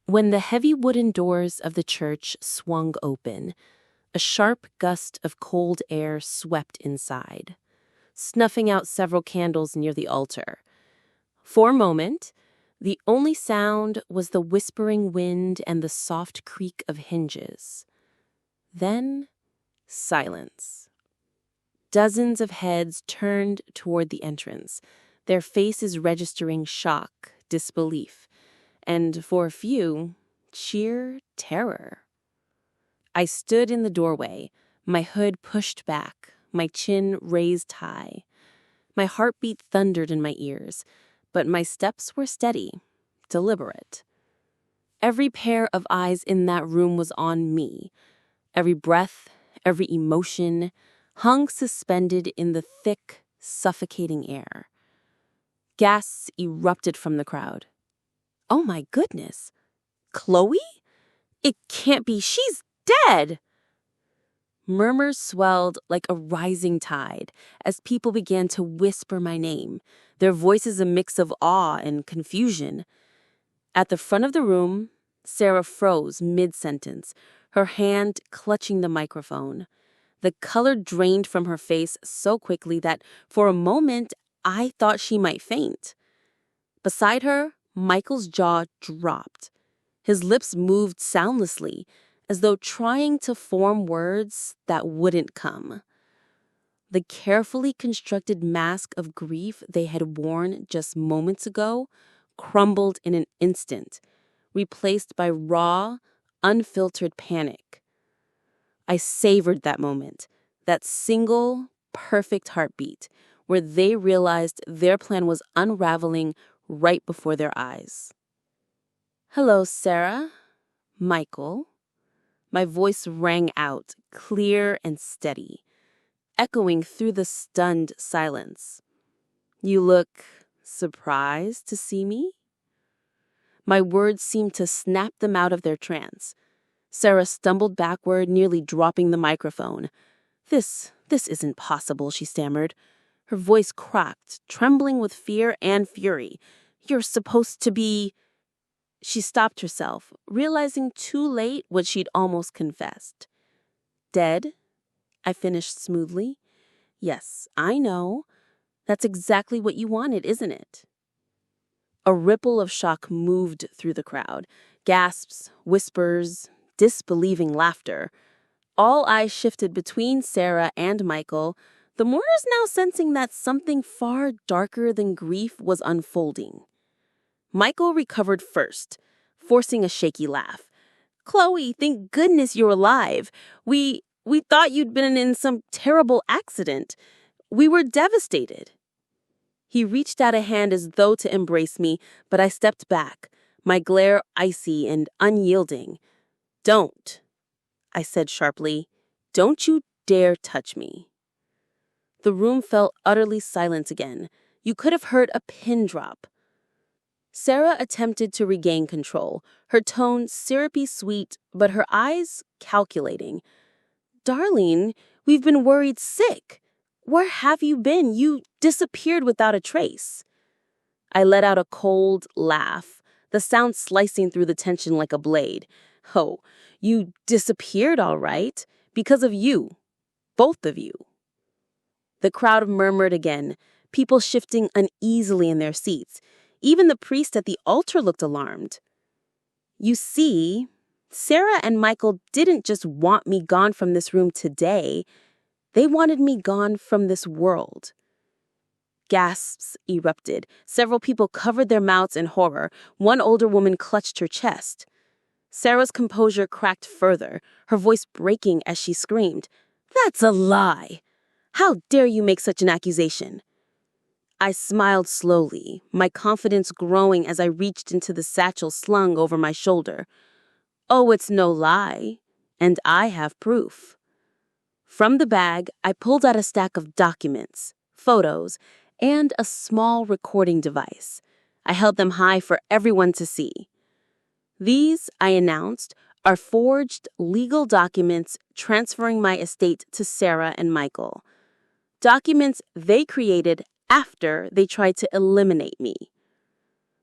When the heavy wooden doors of the church swung open, a sharp gust of cold air swept inside, snuffing out several candles near the altar. For a moment, the only sound was the whispering wind and the soft creak of hinges. Then, silence. Dozens of heads turned toward the entrance, their faces registering shock, disbelief, and for a few, sheer terror. I stood in the doorway, my hood pushed back, my chin raised high. My heartbeat thundered in my ears, but my steps were steady, deliberate. Every pair of eyes in that room was on me. Every breath, every emotion, hung suspended in the thick, suffocating air. Gasps erupted from the crowd. Oh my goodness! Chloe? It can't be, she's dead! Murmurs swelled like a rising tide as people began to whisper my name, their voices a mix of awe and confusion. At the front of the room, Sarah froze mid-sentence, her hand clutching the microphone. The color drained from her face so quickly that, for a moment, I thought she might faint. Beside her, Michael's jaw dropped. His lips moved soundlessly, as though trying to form words that wouldn't come. The carefully constructed mask of grief they had worn just moments ago crumbled in an instant, replaced by raw, unfiltered panic. I savored that moment, that single, perfect heartbeat, where they realized their plan was unraveling right before their eyes. Hello, Sarah. Michael. My voice rang out, clear and steady, echoing through the stunned silence. You look surprised to see me? My words seemed to snap them out of their trance. Sarah stumbled backward, nearly dropping the microphone. This isn't possible, she stammered. Her voice cracked, trembling with fear and fury. You're supposed to be... She stopped herself, realizing too late what she'd almost confessed. Dead? I finished smoothly. Yes, I know. That's exactly what you wanted, isn't it? A ripple of shock moved through the crowd. Gasps, whispers, disbelieving laughter. All eyes shifted between Sarah and Michael, the mourners now sensing that something far darker than grief was unfolding. Michael recovered first, forcing a shaky laugh. Chloe, thank goodness you're alive. We thought you'd been in some terrible accident. We were devastated. He reached out a hand as though to embrace me, but I stepped back, my glare icy and unyielding. Don't, I said sharply. Don't you dare touch me. The room fell utterly silent again. You could have heard a pin drop. Sarah attempted to regain control, her tone syrupy sweet, but her eyes calculating. Darling, we've been worried sick. Where have you been? You disappeared without a trace. I let out a cold laugh, the sound slicing through the tension like a blade. Oh, you disappeared all right, because of you, both of you. The crowd murmured again, people shifting uneasily in their seats. Even the priest at the altar looked alarmed. You see, Sarah and Michael didn't just want me gone from this room today. They wanted me gone from this world. Gasps erupted. Several people covered their mouths in horror. One older woman clutched her chest. Sarah's composure cracked further, her voice breaking as she screamed, "That's a lie! How dare you make such an accusation?" I smiled slowly, my confidence growing as I reached into the satchel slung over my shoulder. Oh, it's no lie, and I have proof. From the bag, I pulled out a stack of documents, photos, and a small recording device. I held them high for everyone to see. These, I announced, are forged legal documents transferring my estate to Sarah and Michael. Documents they created after they tried to eliminate me.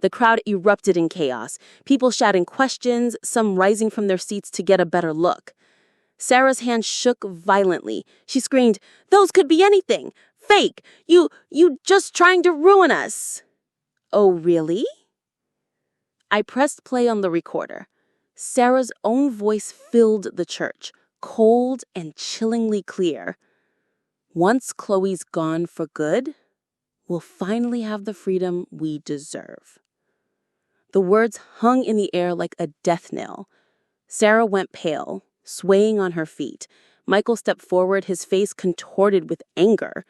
The crowd erupted in chaos, people shouting questions, some rising from their seats to get a better look. Sarah's hand shook violently. She screamed, "Those could be anything! Fake! You just trying to ruin us!" "Oh, really?" I pressed play on the recorder. Sarah's own voice filled the church, cold and chillingly clear. "Once Chloe's gone for good, we'll finally have the freedom we deserve." The words hung in the air like a death knell. Sarah went pale, swaying on her feet. Michael stepped forward, his face contorted with anger.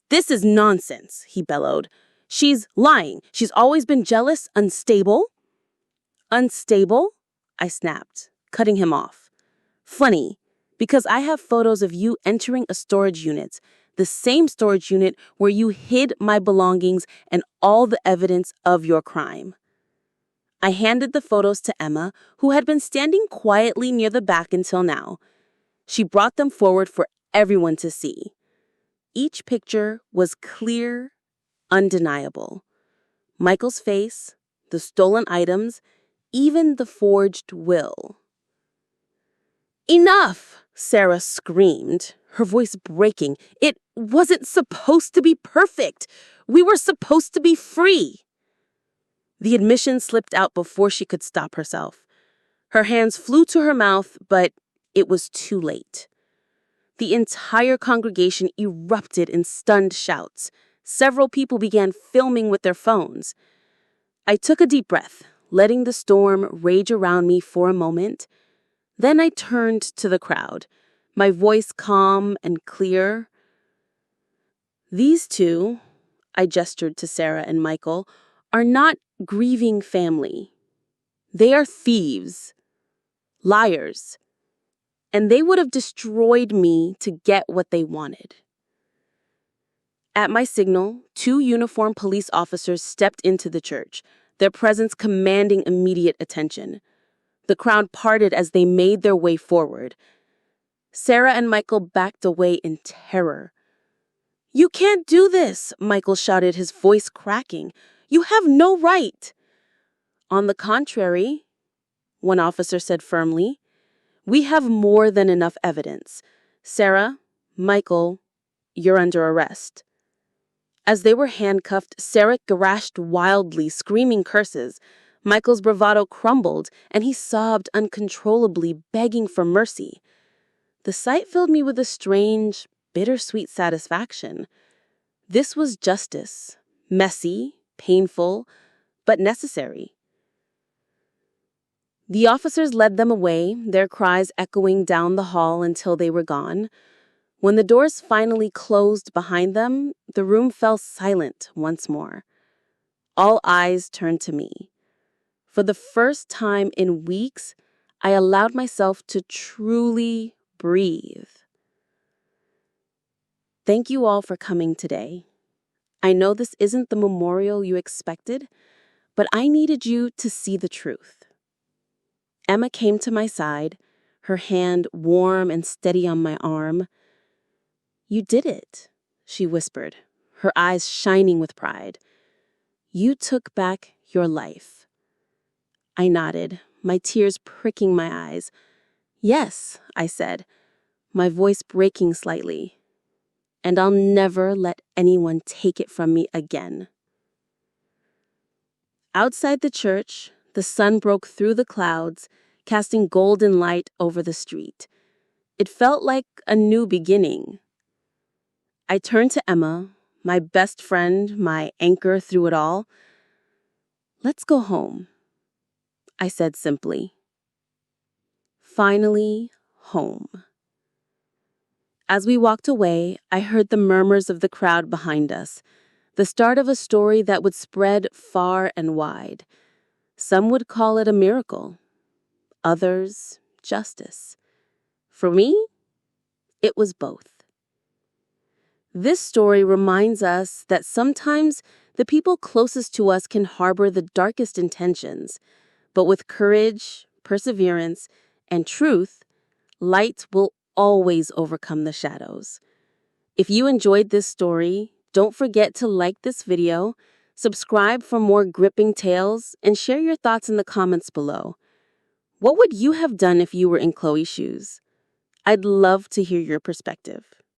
"This is nonsense," he bellowed. "She's lying. She's always been jealous, unstable." "Unstable?" I snapped, cutting him off. "Funny, because I have photos of you entering a storage unit, the same storage unit where you hid my belongings and all the evidence of your crime." I handed the photos to Emma, who had been standing quietly near the back until now. She brought them forward for everyone to see. Each picture was clear, undeniable. Michael's face, the stolen items, even the forged will. "Enough!" Sarah screamed, her voice breaking. "It wasn't supposed to be perfect. We were supposed to be free." The admission slipped out before she could stop herself. Her hands flew to her mouth, but it was too late. The entire congregation erupted in stunned shouts. Several people began filming with their phones. I took a deep breath, letting the storm rage around me for a moment. Then I turned to the crowd, my voice calm and clear. "These two," I gestured to Sarah and Michael, "are not grieving family. They are thieves, liars, and they would have destroyed me to get what they wanted." At my signal, 2 uniformed police officers stepped into the church, their presence commanding immediate attention. The crowd parted as they made their way forward. Sarah and Michael backed away in terror. "You can't do this," Michael shouted, his voice cracking. "You have no right." "On the contrary," one officer said firmly, "we have more than enough evidence. Sarah, Michael, you're under arrest." As they were handcuffed, Sarah thrashed wildly, screaming curses. Michael's bravado crumbled, and he sobbed uncontrollably, begging for mercy. The sight filled me with a strange, bittersweet satisfaction. This was justice, messy, painful, but necessary. The officers led them away, their cries echoing down the hall until they were gone. When the doors finally closed behind them, the room fell silent once more. All eyes turned to me. For the first time in weeks, I allowed myself to truly breathe. Thank you all for coming today. I know this isn't the memorial you expected, but I needed you to see the truth. Emma came to my side, her hand warm and steady on my arm. "You did it," she whispered, her eyes shining with pride. "You took back your life." I nodded, my tears pricking my eyes. "Yes," I said, my voice breaking slightly. "And I'll never let anyone take it from me again." Outside the church, the sun broke through the clouds, casting golden light over the street. It felt like a new beginning. I turned to Emma, my best friend, my anchor through it all. "Let's go home," I said simply. Finally, home. As we walked away, I heard the murmurs of the crowd behind us, the start of a story that would spread far and wide. Some would call it a miracle, others justice. For me, it was both. This story reminds us that sometimes the people closest to us can harbor the darkest intentions, but with courage, perseverance, and truth, light will always overcome the shadows. If you enjoyed this story, don't forget to like this video, Subscribe for more gripping tales and share your thoughts in the comments below. What would you have done if you were in Chloe's shoes? I'd love to hear your perspective.